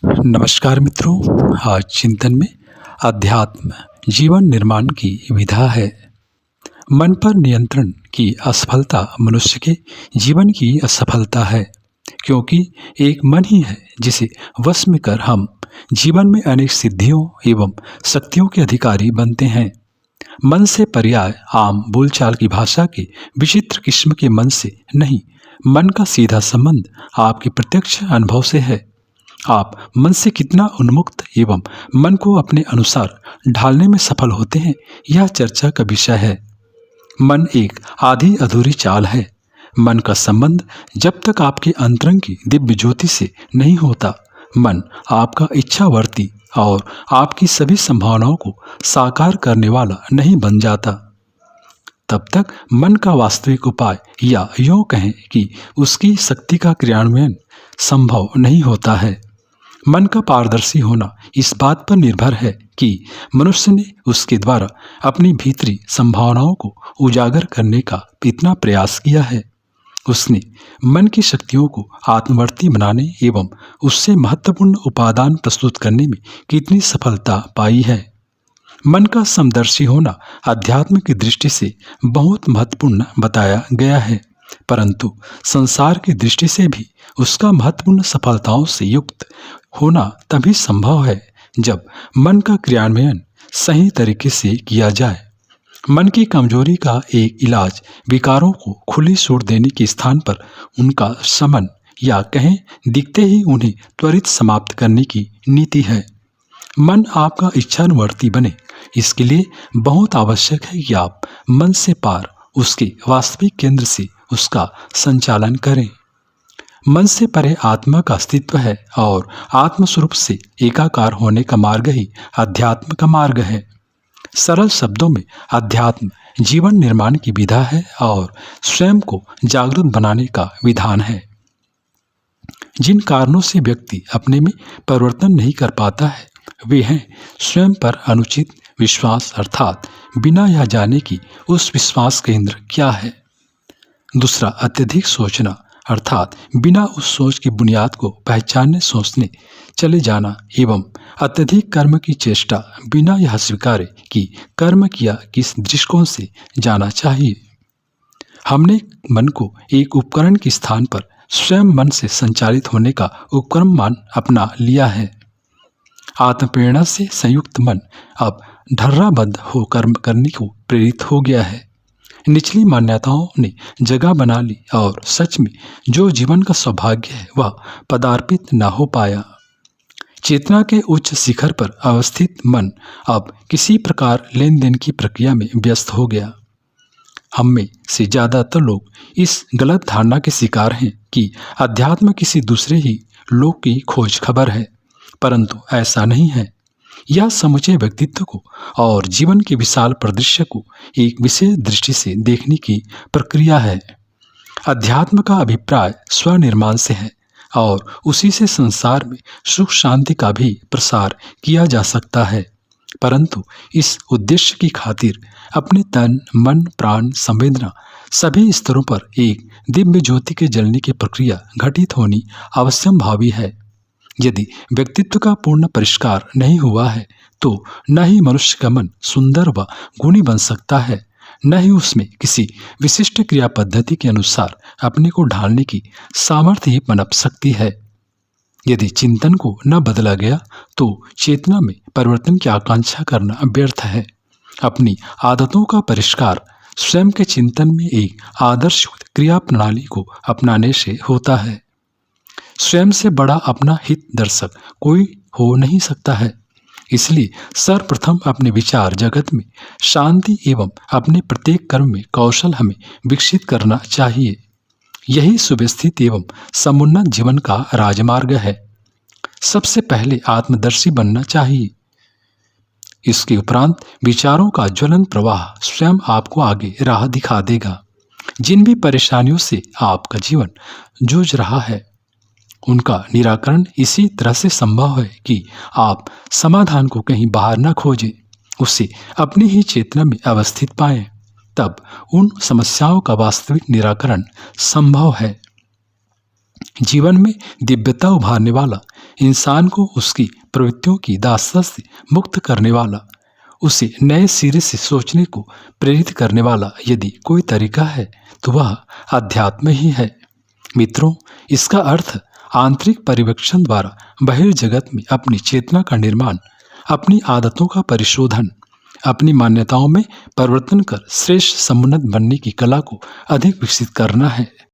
नमस्कार मित्रों, आज चिंतन में अध्यात्म जीवन निर्माण की विधा है। मन पर नियंत्रण की असफलता मनुष्य के जीवन की असफलता है, क्योंकि एक मन ही है जिसे वश में कर हम जीवन में अनेक सिद्धियों एवं शक्तियों के अधिकारी बनते हैं। मन से पर्याय आम बोलचाल की भाषा के विचित्र किस्म के मन से नहीं, मन का सीधा संबंध आपके प्रत्यक्ष अनुभव से है। आप मन से कितना उन्मुक्त एवं मन को अपने अनुसार ढालने में सफल होते हैं, यह चर्चा का विषय है। मन एक आधी अधूरी चाल है। मन का संबंध जब तक आपके अंतरंग की दिव्य ज्योति से नहीं होता, मन आपका इच्छावर्ती और आपकी सभी संभावनाओं को साकार करने वाला नहीं बन जाता। तब तक मन का वास्तविक उपाय या यूं कहें कि उसकी शक्ति का क्रियान्वयन संभव नहीं होता है। मन का पारदर्शी होना इस बात पर निर्भर है कि मनुष्य ने उसके द्वारा अपनी भीतरी संभावनाओं को उजागर करने का इतना प्रयास किया है। उसने मन की शक्तियों को आत्मवर्ती बनाने एवं उससे महत्वपूर्ण उपादान प्रस्तुत करने में कितनी सफलता पाई है। मन का समदर्शी होना अध्यात्म की दृष्टि से बहुत महत्वपूर्ण बताया गया है, परंतु संसार की दृष्टि से भी उसका महत्वपूर्ण सफलताओं से युक्त होना तभी संभव है जब मन का क्रियान्वयन सही तरीके से किया जाए। मन की कमजोरी का एक इलाज विकारों को खुली छूट देने के स्थान पर उनका शमन या कहें दिखते ही उन्हें त्वरित समाप्त करने की नीति है। मन आपका इच्छानुवर्ती बने, इसके लिए बहुत आवश्यक है कि आप मन से पार उसके वास्तविक केंद्र से उसका संचालन करें। मन से परे आत्मा का अस्तित्व है और आत्मस्वरूप से एकाकार होने का मार्ग ही अध्यात्म का मार्ग है। सरल शब्दों में अध्यात्म जीवन निर्माण की विधा है और स्वयं को जागृत बनाने का विधान है। जिन कारणों से व्यक्ति अपने में परिवर्तन नहीं कर पाता है, वे हैं स्वयं पर अनुचित विश्वास, अर्थात बिना यह जाने कि उस विश्वास केंद्र क्या है। दूसरा, अत्यधिक सोचना, अर्थात बिना उस सोच की बुनियाद को पहचानने सोचने चले जाना, एवं अत्यधिक कर्म की चेष्टा बिना यह स्वीकारे कि कर्म किया किस दृष्टिकोण से जाना चाहिए। हमने मन को एक उपकरण के स्थान पर स्वयं मन से संचालित होने का उपक्रम मान अपना लिया है। आत्मप्रेरणा से संयुक्त मन अब ढर्राबद्ध हो कर्म करने को प्रेरित हो गया है। निचली मान्यताओं ने जगह बना ली और सच में जो जीवन का सौभाग्य है वह पदार्पित न हो पाया। चेतना के उच्च शिखर पर अवस्थित मन अब किसी प्रकार लेन देन की प्रक्रिया में व्यस्त हो गया। हम में से ज्यादातर लोग इस गलत धारणा के शिकार हैं कि अध्यात्म किसी दूसरे ही लोक की खोज खबर है, परंतु ऐसा नहीं है। यह समुचे व्यक्तित्व को और जीवन के विशाल परिदृश्य को एक विशेष दृष्टि से देखने की प्रक्रिया है। अध्यात्म का अभिप्राय स्वनिर्माण से है और उसी से संसार में सुख शांति का भी प्रसार किया जा सकता है, परंतु इस उद्देश्य की खातिर अपने तन, मन, प्राण, संवेदना सभी स्तरों पर एक दिव्य ज्योति के जलने की प्रक्रिया घटित होनी अवश्यम भावी है। यदि व्यक्तित्व का पूर्ण परिष्कार नहीं हुआ है तो न ही मनुष्य का मन सुंदर व गुणी बन सकता है, न ही उसमें किसी विशिष्ट क्रिया पद्धति के अनुसार अपने को ढालने की सामर्थ्य ही पनप सकती है। यदि चिंतन को न बदला गया तो चेतना में परिवर्तन की आकांक्षा करना व्यर्थ है। अपनी आदतों का परिष्कार स्वयं के चिंतन में एक आदर्श क्रिया प्रणाली को अपनाने से होता है। स्वयं से बड़ा अपना हित दर्शक कोई हो नहीं सकता है। इसलिए सर्वप्रथम अपने विचार जगत में शांति एवं अपने प्रत्येक कर्म में कौशल हमें विकसित करना चाहिए। यही सुव्यवस्थित एवं समुन्नत जीवन का राजमार्ग है। सबसे पहले आत्मदर्शी बनना चाहिए। इसके उपरांत विचारों का ज्वलंत प्रवाह स्वयं आपको आगे राह दिखा देगा। जिन भी परेशानियों से आपका जीवन जूझ रहा है, उनका निराकरण इसी तरह से संभव है कि आप समाधान को कहीं बाहर न खोजें, उसे अपनी ही चेतना में अवस्थित पाएं। तब उन समस्याओं का वास्तविक निराकरण संभव है। जीवन में दिव्यता उभारने वाला इंसान को उसकी प्रवृत्तियों की दास्ता से मुक्त करने वाला, उसे नए सिरे से सोचने को प्रेरित करने वाला यदि कोई तरीका है तो वह अध्यात्म ही है। मित्रों, इसका अर्थ आंतरिक परिवर्तन द्वारा बहिर्जगत में अपनी चेतना का निर्माण, अपनी आदतों का परिशोधन, अपनी मान्यताओं में परिवर्तन कर श्रेष्ठ समुन्नत बनने की कला को अधिक विकसित करना है।